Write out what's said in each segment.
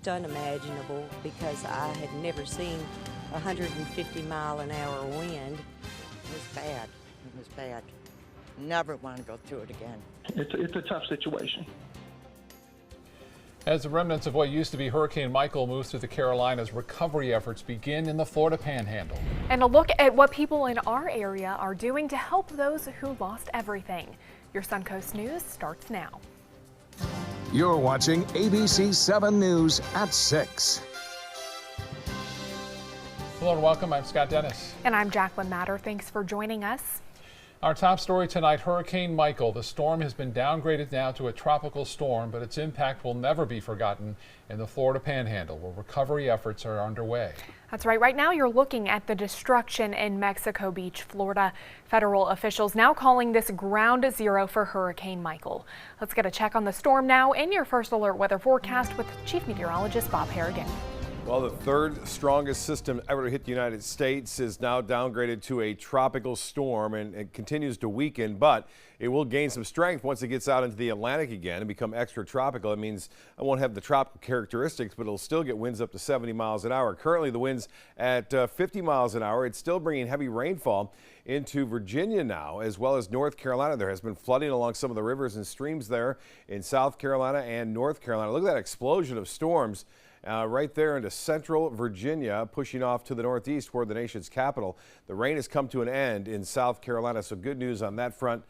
unimaginable because I had never seen 150-mile-an-hour wind. It was bad. It was bad. Never want to go through it again. It's a tough situation. As the remnants of what used to be Hurricane Michael moves through the Carolinas, recovery efforts begin in the Florida Panhandle. And a look at what people in our area are doing to help those who lost everything. Your Suncoast News starts now. You're watching ABC 7 News at 6. Hello and welcome. I'm Scott Dennis. And I'm Jacqueline Matter. Thanks for joining us. Our top story tonight, Hurricane Michael. The storm has been downgraded now to a tropical storm, but its impact will never be forgotten in the Florida Panhandle, where recovery efforts are underway. That's right. Right now, you're looking at the destruction in Mexico Beach, Florida. Federal officials now calling this ground zero for Hurricane Michael. Let's get a check on the storm now in your first alert weather forecast with Chief Meteorologist Bob Harrigan. Well, the third strongest system ever to hit the United States is now downgraded to a tropical storm, and it continues to weaken, but it will gain some strength once it gets out into the Atlantic again and become extra tropical. It means it won't have the tropical characteristics, but it'll still get winds up to 70 miles an hour. Currently, the winds at 50 miles an hour. It's still bringing heavy rainfall into Virginia now, as well as North Carolina. There has been flooding along some of the rivers and streams there in South Carolina and North Carolina. Look at that explosion of storms. Right there into central Virginia, pushing off to the northeast toward the nation's capital. The rain has come to an end in South Carolina, so good news on that front.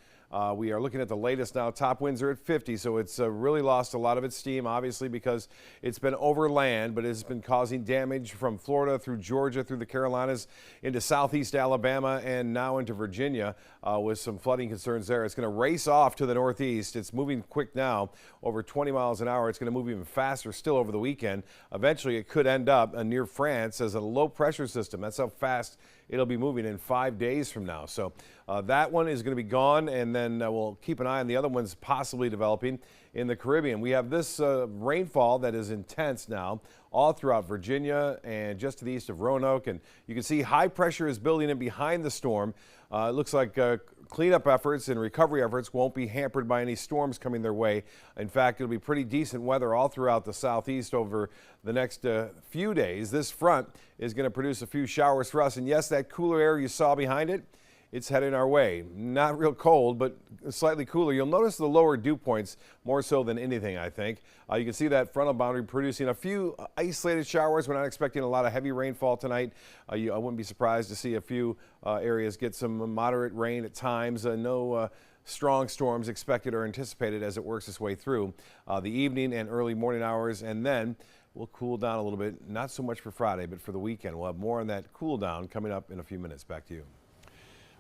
We are looking at the latest now. Top winds are at 50, so it's really lost a lot of its steam, obviously, because it's been over land, but it's been causing damage from Florida through Georgia, through the Carolinas, into southeast Alabama, and now into Virginia with some flooding concerns there. It's going to race off to the northeast. It's moving quick now, over 20 miles an hour. It's going to move even faster still over the weekend. Eventually, it could end up near France as a low-pressure system. That's how fast it'll be moving in 5 days from now. So that one is going to be gone, and then we'll keep an eye on the other ones possibly developing in the Caribbean. We have this rainfall that is intense now all throughout Virginia and just to the east of Roanoke, and you can see high pressure is building in behind the storm. It looks like cleanup efforts and recovery efforts won't be hampered by any storms coming their way. In fact, it'll be pretty decent weather all throughout the southeast over the next few days. This front is going to produce a few showers for us, and yes, that cooler air you saw behind it, it's heading our way. Not real cold, but slightly cooler. You'll notice the lower dew points more so than anything, I think. You can see that frontal boundary producing a few isolated showers. We're not expecting a lot of heavy rainfall tonight. I wouldn't be surprised to see a few areas get some moderate rain at times. No strong storms expected or anticipated as it works its way through the evening and early morning hours, and then we'll cool down a little bit. Not so much for Friday, but for the weekend. We'll have more on that cool down coming up in a few minutes. Back to you.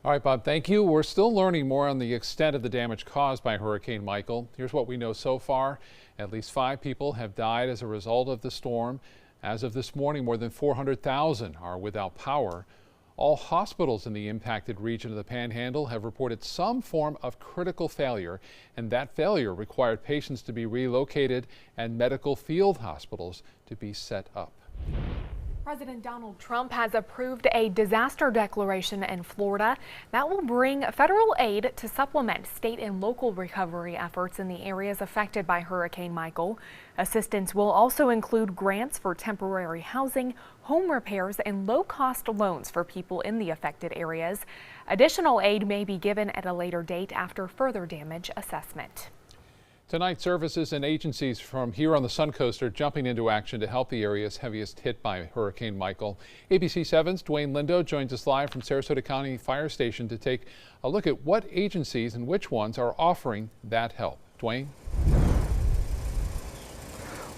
All right, Bob, thank you. We're still learning more on the extent of the damage caused by Hurricane Michael. Here's what we know so far. At least 5 people have died as a result of the storm. As of this morning, more than 400,000 are without power. All hospitals in the impacted region of the Panhandle have reported some form of critical failure, and that failure required patients to be relocated and medical field hospitals to be set up. President Donald Trump has approved a disaster declaration in Florida that will bring federal aid to supplement state and local recovery efforts in the areas affected by Hurricane Michael. Assistance will also include grants for temporary housing, home repairs, and low-cost loans for people in the affected areas. Additional aid may be given at a later date after further damage assessment. Tonight, services and agencies from here on the Suncoast are jumping into action to help the areas heaviest hit by Hurricane Michael. ABC 7's Dwayne Lindo joins us live from Sarasota County Fire Station to take a look at what agencies and which ones are offering that help. Dwayne?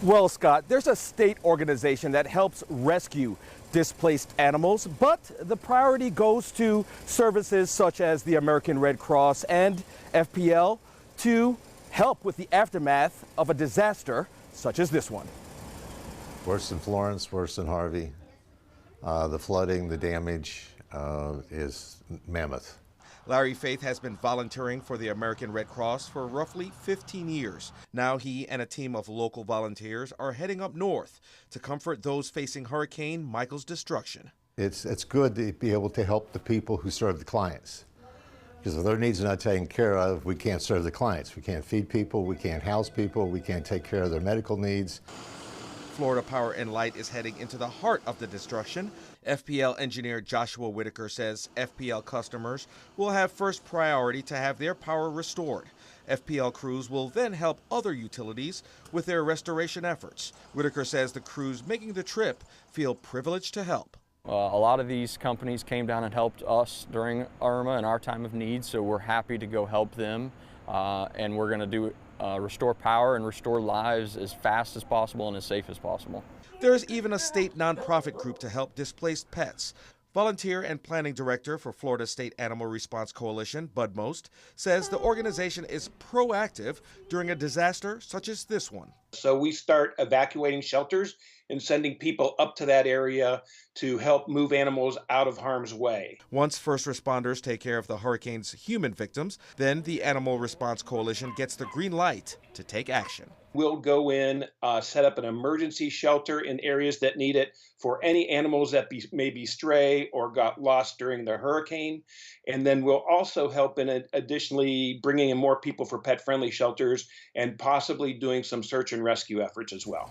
Well, Scott, there's a state organization that helps rescue displaced animals, but the priority goes to services such as the American Red Cross and FPL to help with the aftermath of a disaster such as this one. Worse than Florence, worse than Harvey. The flooding, the damage is mammoth. Larry Faith has been volunteering for the American Red Cross for roughly 15 years. Now he and a team of local volunteers are heading up north to comfort those facing Hurricane Michael's destruction. It's good to be able to help the people who serve the clients. Because if their needs are not taken care of, we can't serve the clients. We can't feed people, we can't house people, we can't take care of their medical needs. Florida Power and Light is heading into the heart of the destruction. FPL engineer Joshua Whitaker says FPL customers will have first priority to have their power restored. FPL crews will then help other utilities with their restoration efforts. Whitaker says the crews making the trip feel privileged to help. A lot of these companies came down and helped us during Irma and our time of need, so we're happy to go help them, and we're going to restore power and restore lives as fast as possible and as safe as possible. There's even a state nonprofit group to help displaced pets. Volunteer and planning director for Florida State Animal Response Coalition, Bud Most, says the organization is proactive during a disaster such as this one. So we start evacuating shelters and sending people up to that area to help move animals out of harm's way. Once first responders take care of the hurricane's human victims, then the Animal Response Coalition gets the green light to take action. We'll go in, set up an emergency shelter in areas that need it for any animals that may be stray or got lost during the hurricane. And then we'll also help in additionally bringing in more people for pet-friendly shelters and possibly doing some search and rescue efforts as well.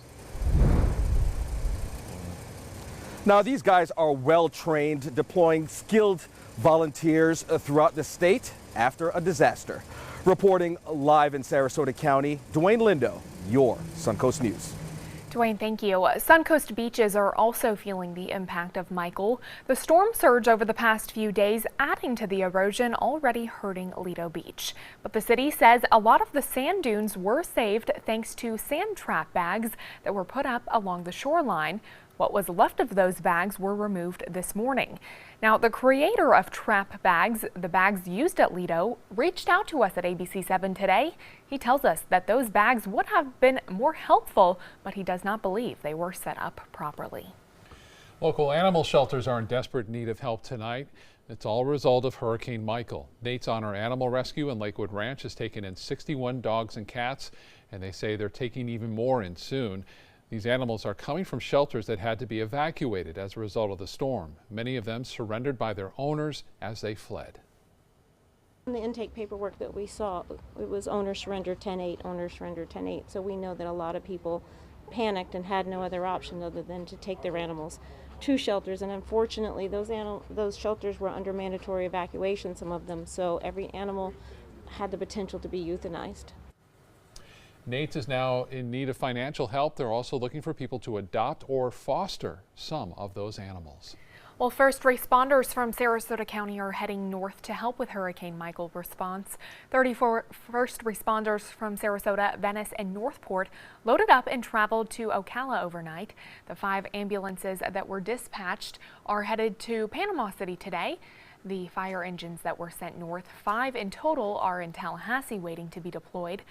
Now, these guys are well trained, deploying skilled volunteers throughout the state after a disaster. Reporting live in Sarasota County, Dwayne Lindo, your Suncoast News. Dwayne, thank you. Suncoast beaches are also feeling the impact of Michael. The storm surge over the past few days adding to the erosion already hurting Lido Beach. But the city says a lot of the sand dunes were saved thanks to sand trap bags that were put up along the shoreline. What was left of those bags were removed this morning. Now, the creator of trap bags, the bags used at Lido, reached out to us at ABC7 today. He tells us that those bags would have been more helpful, but he does not believe they were set up properly. Local animal shelters are in desperate need of help tonight. It's all a result of Hurricane Michael. Nate's Honor Animal Rescue in Lakewood Ranch has taken in 61 dogs and cats, and they say they're taking even more in soon. These animals are coming from shelters that had to be evacuated as a result of the storm. Many of them surrendered by their owners as they fled. In the intake paperwork that we saw, it was owner surrender 10-8, owner surrender 10-8. So we know that a lot of people panicked and had no other option other than to take their animals to shelters. And unfortunately, those shelters were under mandatory evacuation, some of them. So every animal had the potential to be euthanized. Nate's is now in need of financial help. They're also looking for people to adopt or foster some of those animals. Well, first responders from Sarasota County are heading north to help with Hurricane Michael response. 34 first responders from Sarasota, Venice, and Northport loaded up and traveled to Ocala overnight. The 5 ambulances that were dispatched are headed to Panama City today. The fire engines that were sent north, 5 in total, are in Tallahassee waiting to be deployed.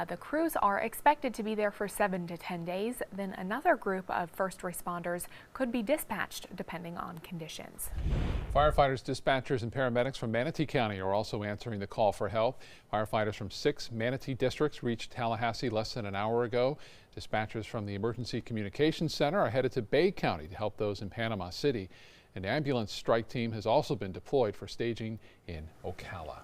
The crews are expected to be there for 7 to 10 days. Then another group of first responders could be dispatched depending on conditions. Firefighters, dispatchers, and paramedics from Manatee County are also answering the call for help. Firefighters from 6 Manatee districts reached Tallahassee less than an hour ago. Dispatchers from the Emergency Communications Center are headed to Bay County to help those in Panama City. An ambulance strike team has also been deployed for staging in Ocala.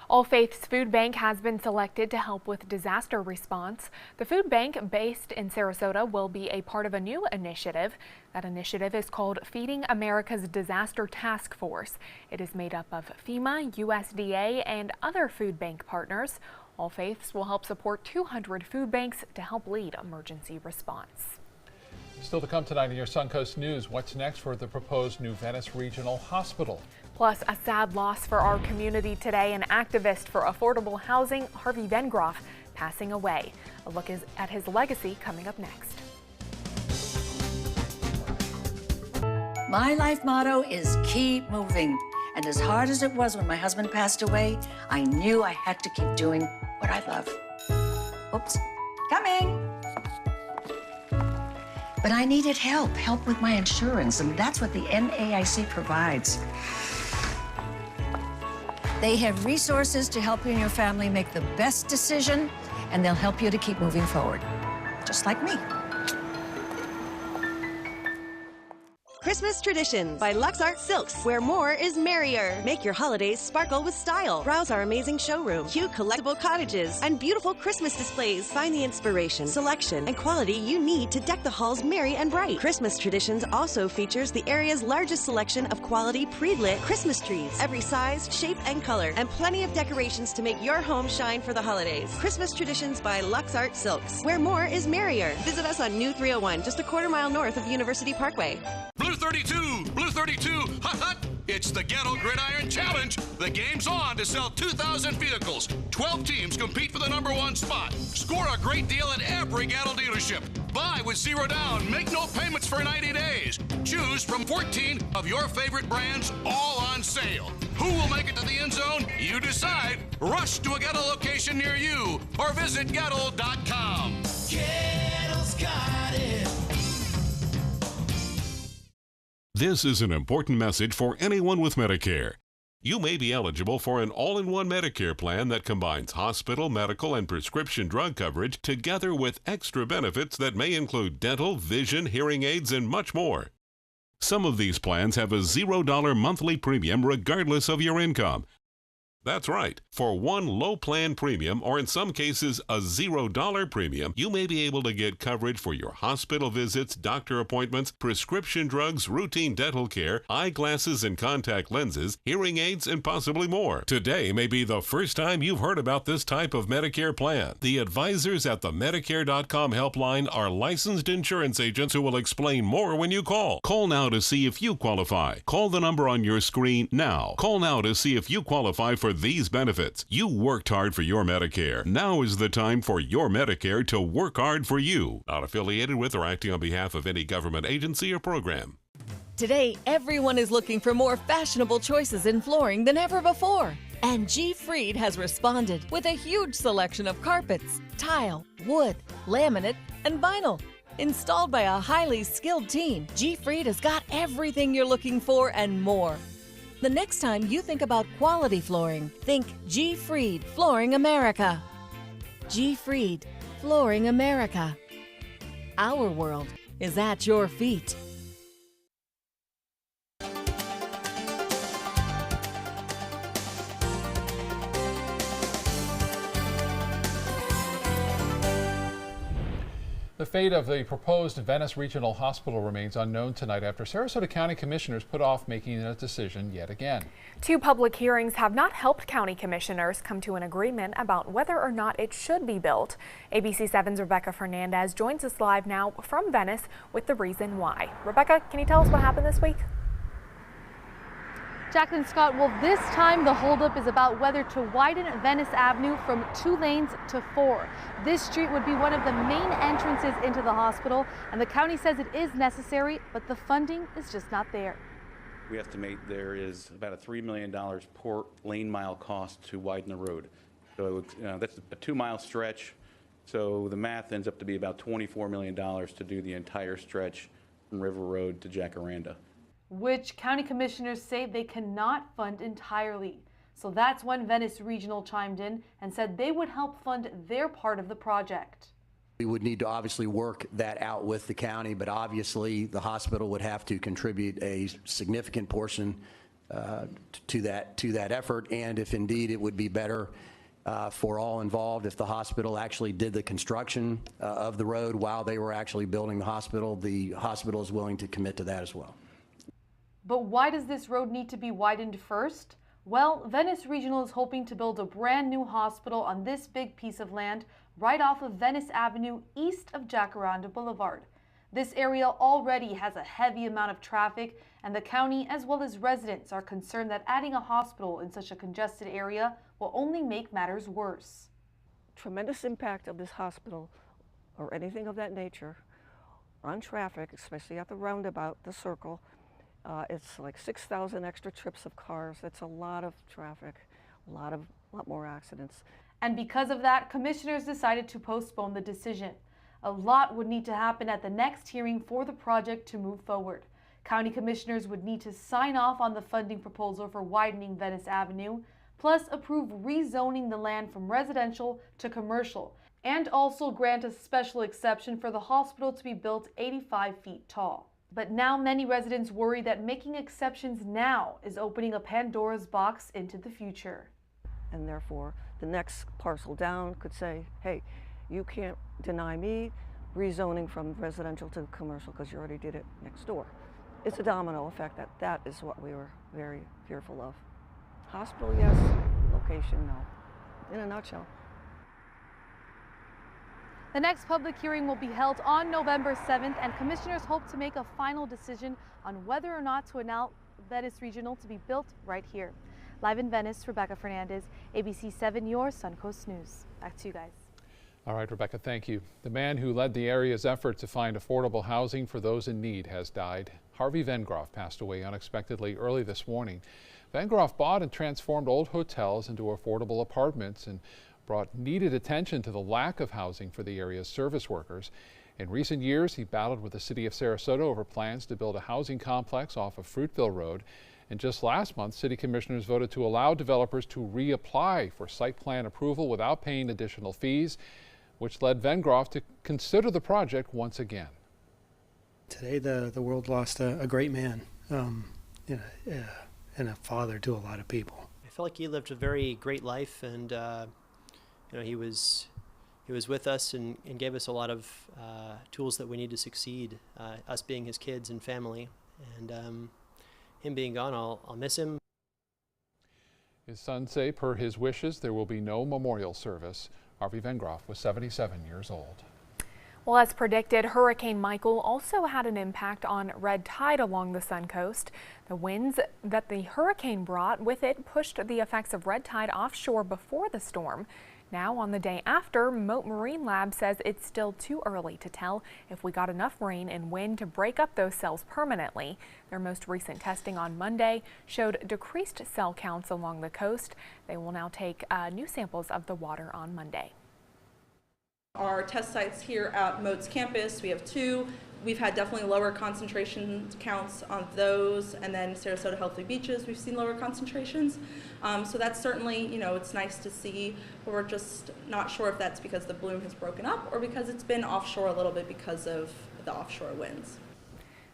All Faiths Food Bank has been selected to help with disaster response. The food bank based in Sarasota will be a part of a new initiative. That initiative is called Feeding America's Disaster Task Force. It is made up of FEMA, USDA, and other food bank partners. All Faiths will help support 200 food banks to help lead emergency response. Still to come tonight in your Suncoast News, what's next for the proposed new Venice Regional Hospital? Plus, a sad loss for our community today. An activist for affordable housing, Harvey Vengroff, passing away. A look at his legacy coming up next. My life motto is keep moving. And as hard as it was when my husband passed away, I knew I had to keep doing what I love. Oops, coming. But I needed help with my insurance, and that's what the NAIC provides. They have resources to help you and your family make the best decision, and they'll help you to keep moving forward, just like me. Christmas Traditions by LuxArt Silks, where more is merrier. Make your holidays sparkle with style. Browse our amazing showroom, cute collectible cottages, and beautiful Christmas displays. Find the inspiration, selection, and quality you need to deck the halls merry and bright. Christmas Traditions also features the area's largest selection of quality pre-lit Christmas trees, every size, shape, and color, and plenty of decorations to make your home shine for the holidays. Christmas Traditions by LuxArt Silks, where more is merrier. Visit us on New 301, just a quarter-mile north of University Parkway. Blue 32, Blue 32, hut hut! It's the Ghetto Gridiron Challenge. The game's on to sell 2,000 vehicles. 12 teams compete for the #1 spot. Score a great deal at every Gatto dealership. Buy with 0 down. Make no payments for 90 days. Choose from 14 of your favorite brands, all on sale. Who will make it to the end zone? You decide. Rush to a Gatto location near you or visit Gatto.com. Gatto's got it. This is an important message for anyone with Medicare. You may be eligible for an all-in-one Medicare plan that combines hospital, medical, and prescription drug coverage together with extra benefits that may include dental, vision, hearing aids, and much more. Some of these plans have a $0 monthly premium regardless of your income. That's right. For one low plan premium, or in some cases a $0 premium, you may be able to get coverage for your hospital visits, doctor appointments, prescription drugs, routine dental care, eyeglasses and contact lenses, hearing aids, and possibly more. Today may be the first time you've heard about this type of Medicare plan. The advisors at the Medicare.com helpline are licensed insurance agents who will explain more when you call. Call now to see if you qualify. Call the number on your screen now. Call now to see if you qualify for these benefits. You worked hard for your Medicare. Now is the time for your Medicare to work hard for you. Not affiliated with or acting on behalf of any government agency or program. Today, everyone is looking for more fashionable choices in flooring than ever before. And G. Fried has responded with a huge selection of carpets, tile, wood, laminate, and vinyl. Installed by a highly skilled team, G. Fried has got everything you're looking for and more. The next time you think about quality flooring, think G. Fried Flooring America. G. Fried Flooring America. Our world is at your feet. The fate of the proposed Venice Regional Hospital remains unknown tonight after Sarasota County Commissioners put off making a decision yet again. 2 public hearings have not helped county commissioners come to an agreement about whether or not it should be built. ABC 7's Rebecca Fernandez joins us live now from Venice with the reason why. Rebecca, can you tell us what happened this week? Jacqueline Scott, well, this time the holdup is about whether to widen Venice Avenue from 2 lanes to 4. This street would be one of the main entrances into the hospital, and the county says it is necessary, but the funding is just not there. We estimate there is about a $3 million per lane mile cost to widen the road. So that's a 2-mile stretch. So the math ends up to be about $24 million to do the entire stretch from River Road to Jacaranda, which county commissioners say they cannot fund entirely. So that's when Venice Regional chimed in and said they would help fund their part of the project. We would need to obviously work that out with the county, but obviously the hospital would have to contribute a significant portion to that effort. And if indeed it would be better for all involved if the hospital actually did the construction of the road while they were actually building the hospital is willing to commit to that as well. But why does this road need to be widened first? Well, Venice Regional is hoping to build a brand new hospital on this big piece of land right off of Venice Avenue east of Jacaranda Boulevard. This area already has a heavy amount of traffic, and the county as well as residents are concerned that adding a hospital in such a congested area will only make matters worse. Tremendous impact of this hospital or anything of that nature on traffic, especially at the roundabout, the circle. It's like 6,000 extra trips of cars. That's a lot of traffic, a lot more accidents. And because of that, commissioners decided to postpone the decision. A lot would need to happen at the next hearing for the project to move forward. County commissioners would need to sign off on the funding proposal for widening Venice Avenue, plus approve rezoning the land from residential to commercial, and also grant a special exception for the hospital to be built 85 feet tall. But now many residents worry that making exceptions now is opening a Pandora's box into the future. And therefore, the next parcel down could say, hey, you can't deny me rezoning from residential to commercial because you already did it next door. It's a domino effect. That is what we were very fearful of. Hospital, yes. Location, no. In a nutshell. The next public hearing will be held on November 7th, and commissioners hope to make a final decision on whether or not to allow Venice Regional to be built right here. Live in Venice, Rebecca Fernandez, ABC 7, your Suncoast News. Back to you guys. All right, Rebecca, thank you. The man who led the area's effort to find affordable housing for those in need has died. Harvey Vengroff passed away unexpectedly early this morning. Vengroff bought and transformed old hotels into affordable apartments and brought needed attention to the lack of housing for the area's service workers. In recent years, he battled with the city of Sarasota over plans to build a housing complex off of Fruitville Road. And just last month, city commissioners voted to allow developers to reapply for site plan approval without paying additional fees, which led Vengroff to consider the project once again. Today, the world lost a great man, and a father to a lot of people. I felt like he lived a very great life, and he was with us and gave us a lot of tools that we need to succeed. Us being his kids and family, and him being gone, I'll miss him. His sons say, per his wishes, there will be no memorial service. Harvey Vengroff was 77 years old. Well, as predicted, Hurricane Michael also had an impact on red tide along the Suncoast. The winds that the hurricane brought with it pushed the effects of red tide offshore before the storm. Now, on the day after, Mote Marine Lab says it's still too early to tell if we got enough rain and wind to break up those cells permanently. Their most recent testing on Monday showed decreased cell counts along the coast. They will now take new samples of the water on Monday. Our test sites here at Mote's campus, we have 2. We've had definitely lower concentration counts on those, and then Sarasota Healthy Beaches, we've seen lower concentrations. So that's certainly, it's nice to see, but we're just not sure if that's because the bloom has broken up or because it's been offshore a little bit because of the offshore winds.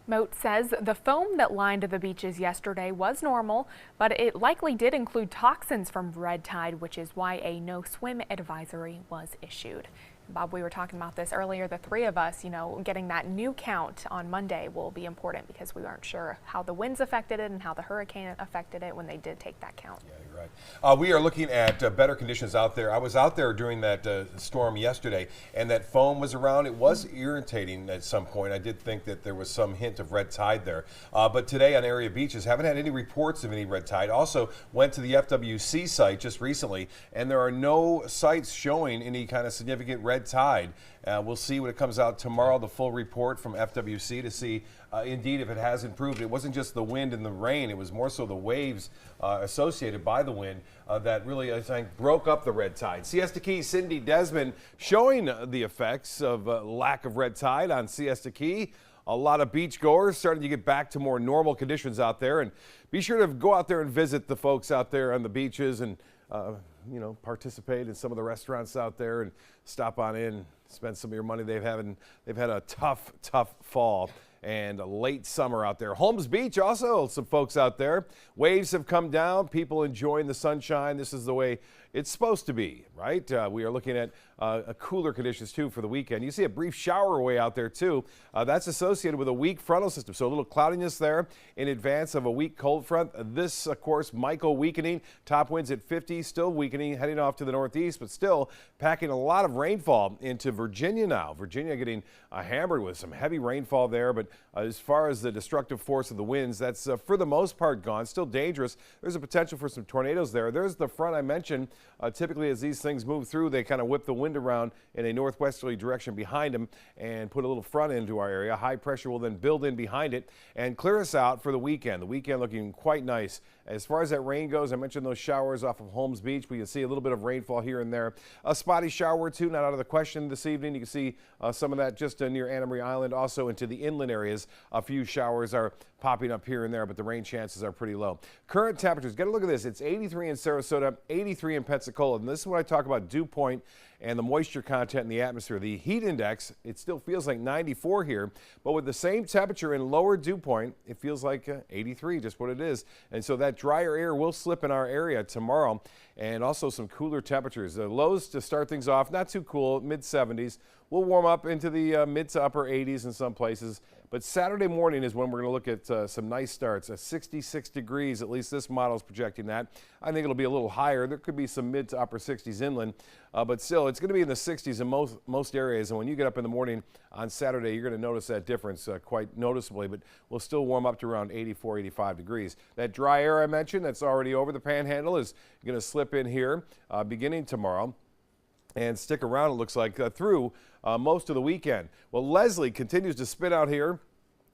Mote says the foam that lined the beaches yesterday was normal, but it likely did include toxins from red tide, which is why a no swim advisory was issued. Bob, we were talking about this earlier. The 3 of us, getting that new count on Monday will be important because we weren't sure how the winds affected it and how the hurricane affected it when they did take that count. Yeah, you're right. We are looking at better conditions out there. I was out there during that storm yesterday, and that foam was around. It was irritating at some point. I did think that there was some hint of red tide there. But today on area beaches, haven't had any reports of any red tide. Also went to the FWC site just recently, and there are no sites showing any kind of significant red tide. We'll see when it comes out tomorrow, the full report from FWC to see indeed if it has improved. It wasn't just the wind and the rain, it was more so the waves associated by the wind that really, I think, broke up the red tide. Siesta Key's Cindy Desmond showing the effects of lack of red tide on Siesta Key. A lot of beach goers starting to get back to more normal conditions out there, and be sure to go out there and visit the folks out there on the beaches and participate in some of the restaurants out there and stop on in, spend some of your money. They've had a tough fall and a late summer out there. Holmes Beach also, some folks out there. Waves have come down, people enjoying the sunshine. This is the way it's supposed to be, right? We are looking at cooler conditions too for the weekend. You see a brief shower away out there too. That's associated with a weak frontal system, so a little cloudiness there in advance of a weak cold front. This, of course, Michael weakening. Top winds at 50, still weakening, heading off to the northeast, but still packing a lot of rainfall into Virginia now. Virginia getting hammered with some heavy rainfall there, but as far as the destructive force of the winds, that's for the most part gone. Still dangerous. There's a potential for some tornadoes there. There's the front I mentioned. Typically, as these things move through, they kind of whip the wind around in a northwesterly direction behind them and put a little front into our area. High pressure will then build in behind it and clear us out for the weekend. The weekend looking quite nice. As far as that rain goes, I mentioned those showers off of Holmes Beach. We can see a little bit of rainfall here and there. A spotty shower or two, not out of the question this evening. You can see some of that just near Anna Marie Island. Also into the inland areas, a few showers are popping up here and there, but the rain chances are pretty low. Current temperatures, get a look at this. It's 83 in Sarasota, 83 in Pensacola. And this is what I talk about dew point and the moisture content in the atmosphere. The heat index, it still feels like 94 here, but with the same temperature and lower dew point, it feels like 83, just what it is. And so that drier air will slip in our area tomorrow, and also some cooler temperatures. The lows to start things off, not too cool, mid-70s. We'll warm up into the mid to upper 80s in some places. But Saturday morning is when we're going to look at some nice starts. 66 degrees, at least this model is projecting that. I think it'll be a little higher. There could be some mid to upper 60s inland, but still, it's going to be in the 60s in most areas. And when you get up in the morning on Saturday, you're going to notice that difference quite noticeably. But we'll still warm up to around 84, 85 degrees. That dry air I mentioned, that's already over the Panhandle, is going to slip in here beginning tomorrow and stick around, it looks like, through most of the weekend. Well, Leslie continues to spin out here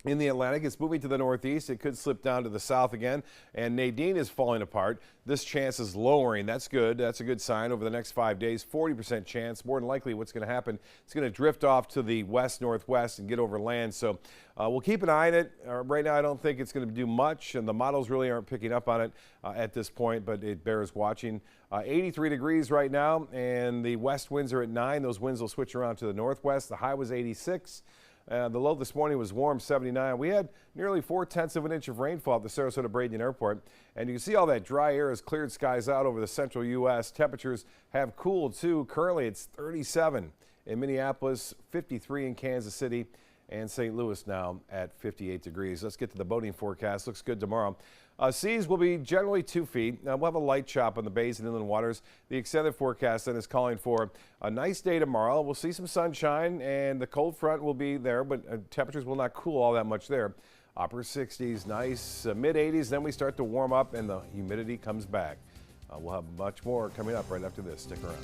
in the Atlantic. It's moving to the northeast. It could slip down to the south again. And Nadine is falling apart. This chance is lowering. That's good. That's a good sign over the next 5 days. 40% chance. More than likely what's going to happen, it's going to drift off to the west-northwest and get over land. So we'll keep an eye on it. Right now, I don't think it's going to do much, and the models really aren't picking up on it at this point, but it bears watching. 83 degrees right now, and the west winds are at 9. Those winds will switch around to the northwest. The high was 86. The low this morning was warm, 79. We had nearly 4/10 of an inch of rainfall at the Sarasota-Bradenton Airport. And you can see all that dry air has cleared skies out over the central U.S. Temperatures have cooled, too. Currently, it's 37 in Minneapolis, 53 in Kansas City, and St. Louis now at 58 degrees. Let's get to the boating forecast. Looks good tomorrow. Seas will be generally 2 feet. We'll have a light chop on the bays and inland waters. The extended forecast then is calling for a nice day tomorrow. We'll see some sunshine, and the cold front will be there, but temperatures will not cool all that much there. Upper 60s, nice mid 80s. Then we start to warm up, and the humidity comes back. We'll have much more coming up right after this. Stick around.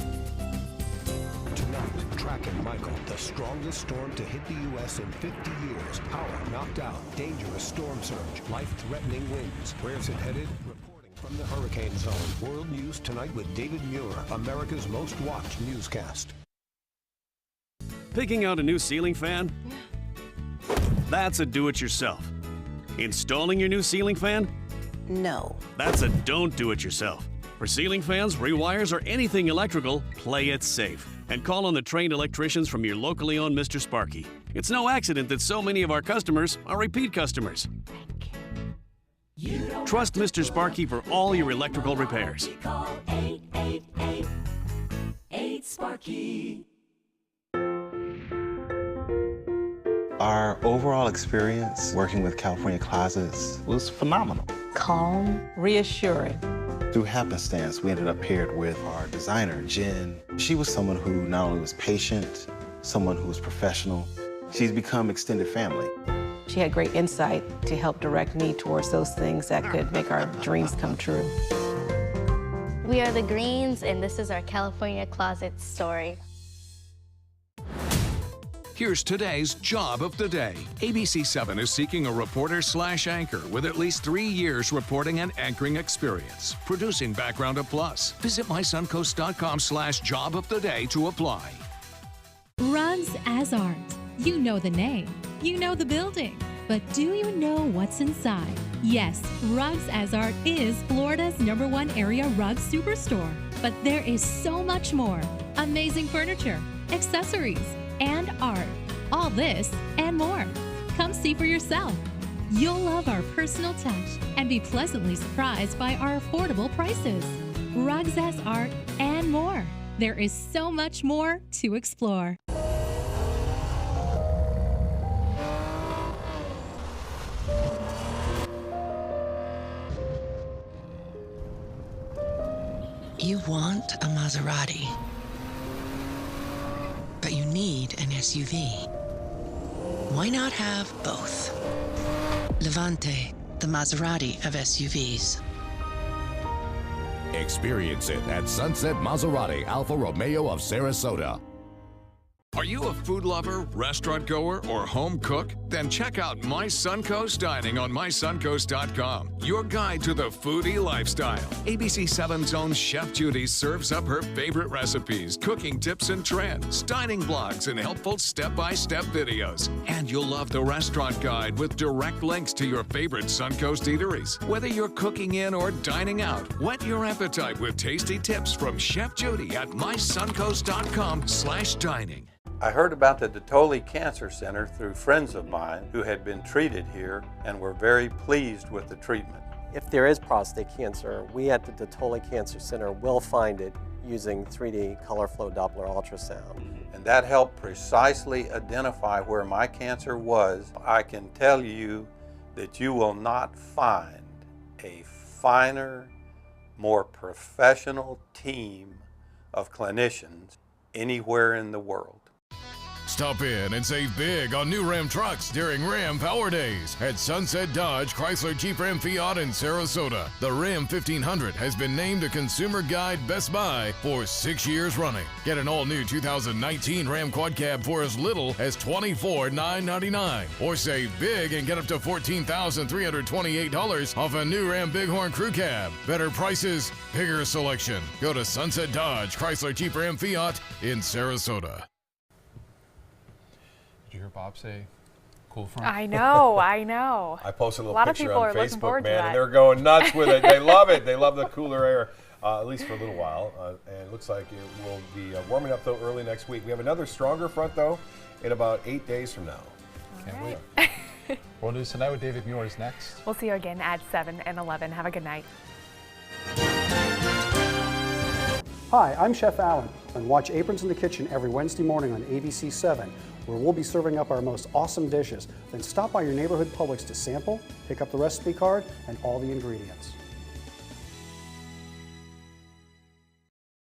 Tonight, tracking Michael, the strongest storm to hit the U.S. in 50 years. Power knocked out, dangerous storm surge, life-threatening winds. Where's it headed? Reporting from the hurricane zone. World News Tonight with David Muir, America's most watched newscast. Picking out a new ceiling fan? That's a do-it-yourself. Installing your new ceiling fan? No. That's a don't do it yourself. For ceiling fans, rewires, or anything electrical, play it safe. And call on the trained electricians from your locally owned Mr. Sparky. It's no accident that so many of our customers are repeat customers. Trust Mr. Sparky for all your electrical repairs. Call 888-8-SPARKY. Our overall experience working with California Closets was phenomenal. Calm, reassuring. Through happenstance, we ended up paired with our designer, Jen. She was someone who not only was patient, someone who was professional. She's become extended family. She had great insight to help direct me towards those things that could make our dreams come true. We are the Greens, and this is our California Closet story. Here's today's Job of the Day. ABC7 is seeking a reporter/anchor with at least 3 years reporting and anchoring experience. Producing background a plus. Visit mysuncoast.com/job of the day to apply. Rugs as Art. You know the name. You know the building. But do you know what's inside? Yes, Rugs as Art is Florida's #1 area rug superstore. But there is so much more. Amazing furniture, accessories, and art. All this and more. Come see for yourself. You'll love our personal touch and be pleasantly surprised by our affordable prices. Rugs as Art and more. There is so much more to explore. You want a Maserati, but you need an SUV. Why not have both? Levante, the Maserati of SUVs. Experience it at Sunset Maserati Alfa Romeo of Sarasota. Are you a food lover, restaurant goer, or home cook? Then check out My Suncoast Dining on mysuncoast.com, your guide to the foodie lifestyle. ABC 7's own Chef Judy serves up her favorite recipes, cooking tips and trends, dining blogs, and helpful step-by-step videos. And you'll love the restaurant guide with direct links to your favorite Suncoast eateries. Whether you're cooking in or dining out, whet your appetite with tasty tips from Chef Judy at mysuncoast.com/dining. I heard about the Dotole Cancer Center through friends of mine who had been treated here and were very pleased with the treatment. If there is prostate cancer, we at the Dotole Cancer Center will find it using 3D color flow Doppler ultrasound. And that helped precisely identify where my cancer was. I can tell you that you will not find a finer, more professional team of clinicians anywhere in the world. Stop in and save big on new Ram trucks during Ram Power Days at Sunset Dodge, Chrysler, Jeep, Ram, Fiat in Sarasota. The Ram 1500 has been named a Consumer Guide Best Buy for 6 years running. Get an all-new 2019 Ram Quad Cab for as little as $24,999. Or save big and get up to $14,328 off a new Ram Bighorn Crew Cab. Better prices, bigger selection. Go to Sunset Dodge, Chrysler, Jeep, Ram, Fiat in Sarasota. Did you hear Bob say cool front? I know. I posted a lot little of picture people on are looking forward Facebook, to man, that. and they're going nuts with it. They love it. They love the cooler air, at least for a little while. And it looks like it will be warming up, though, early next week. We have another stronger front, though, in about 8 days from now. Can't wait. World News Tonight with David Muir is next. We'll see you again at 7 and 11. Have a good night. Hi, I'm Chef Allen, and watch Aprons in the Kitchen every Wednesday morning on ABC 7, where we'll be serving up our most awesome dishes. Then stop by your neighborhood Publix to sample, pick up the recipe card, and all the ingredients.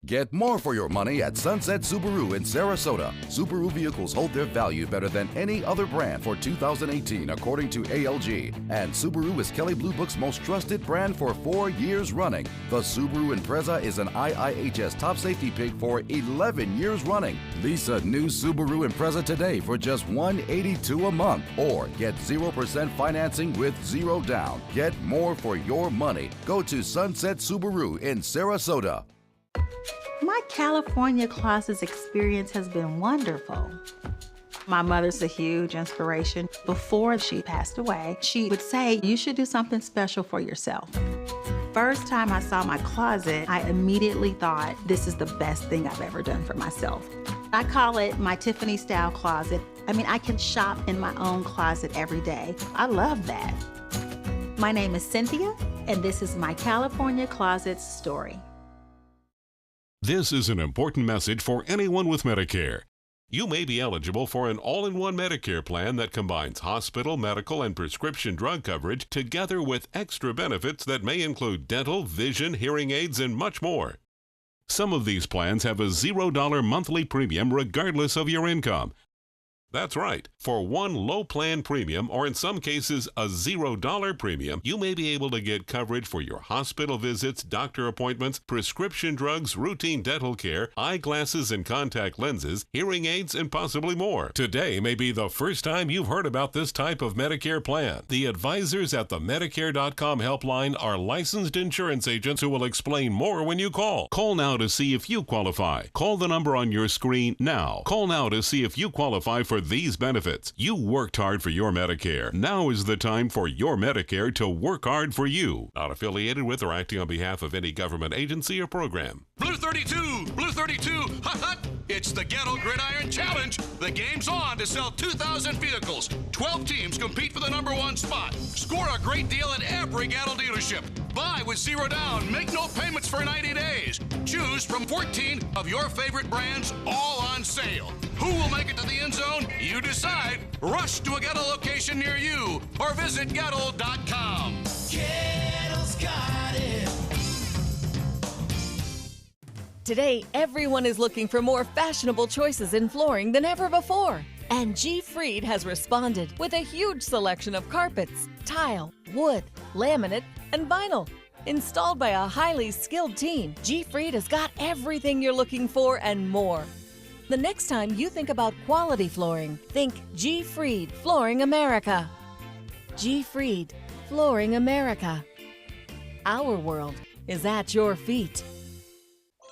Get more for your money at Sunset Subaru in Sarasota. Subaru vehicles hold their value better than any other brand for 2018, according to ALG. And Subaru is Kelley Blue Book's most trusted brand for 4 years running. The Subaru Impreza is an IIHS top safety pick for 11 years running. Lease a new Subaru Impreza today for just $182 a month, or get 0% financing with 0 down. Get more for your money. Go to Sunset Subaru in Sarasota. My California Closets experience has been wonderful. My mother's a huge inspiration. Before she passed away, she would say, you should do something special for yourself. First time I saw my closet, I immediately thought, this is the best thing I've ever done for myself. I call it my Tiffany style closet. I mean, I can shop in my own closet every day. I love that. My name is Cynthia, and this is my California Closets story. This is an important message for anyone with Medicare. You may be eligible for an all-in-one Medicare plan that combines hospital, medical, and prescription drug coverage together with extra benefits that may include dental, vision, hearing aids, and much more. Some of these plans have a $0 monthly premium regardless of your income. That's right. For one low plan premium, or in some cases a $0 premium, you may be able to get coverage for your hospital visits, doctor appointments, prescription drugs, routine dental care, eyeglasses and contact lenses, hearing aids, and possibly more. Today may be the first time you've heard about this type of Medicare plan. The advisors at the Medicare.com helpline are licensed insurance agents who will explain more when you call. Call now to see if you qualify. Call the number on your screen now. Call now to see if you qualify for these benefits. You worked hard for your Medicare. Now is the time for your Medicare to work hard for you. Not affiliated with or acting on behalf of any government agency or program. Blue 32! Blue 32! Hut hut! It's the Ghetto Gridiron Challenge. The game's on to sell 2,000 vehicles. 12 teams compete for the #1 spot. Score a great deal at every Gatto dealership. Buy with 0 down. Make no payments for 90 days. Choose from 14 of your favorite brands, all on sale. Who will make it to the end zone? You decide. Rush to a Gatto location near you or visit Gatto.com. Gattle's got it. Today, everyone is looking for more fashionable choices in flooring than ever before. And G. Fried has responded with a huge selection of carpets, tile, wood, laminate, and vinyl. Installed by a highly skilled team, G. Fried has got everything you're looking for and more. The next time you think about quality flooring, think G. Fried Flooring America. G. Fried Flooring America. Our world is at your feet.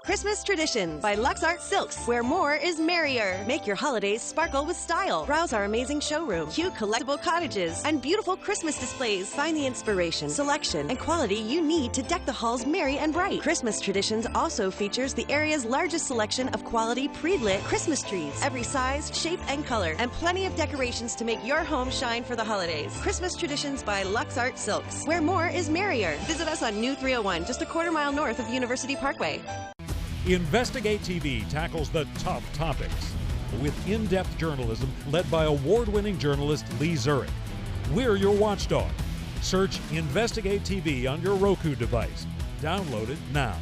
Christmas Traditions by Lux Art Silks, where more is merrier. Make your holidays sparkle with style. Browse our amazing showroom, cute collectible cottages, and beautiful Christmas displays. Find the inspiration, selection, and quality you need to deck the halls merry and bright. Christmas Traditions also features the area's largest selection of quality pre-lit Christmas trees, every size, shape, and color, and plenty of decorations to make your home shine for the holidays. Christmas Traditions by Lux Art Silks, where more is merrier. Visit us on New 301, just a quarter mile north of University Parkway. Investigate TV tackles the tough topics with in-depth journalism led by award-winning journalist Lee Zurich. We're your watchdog. Search Investigate TV on your Roku device. Download it now.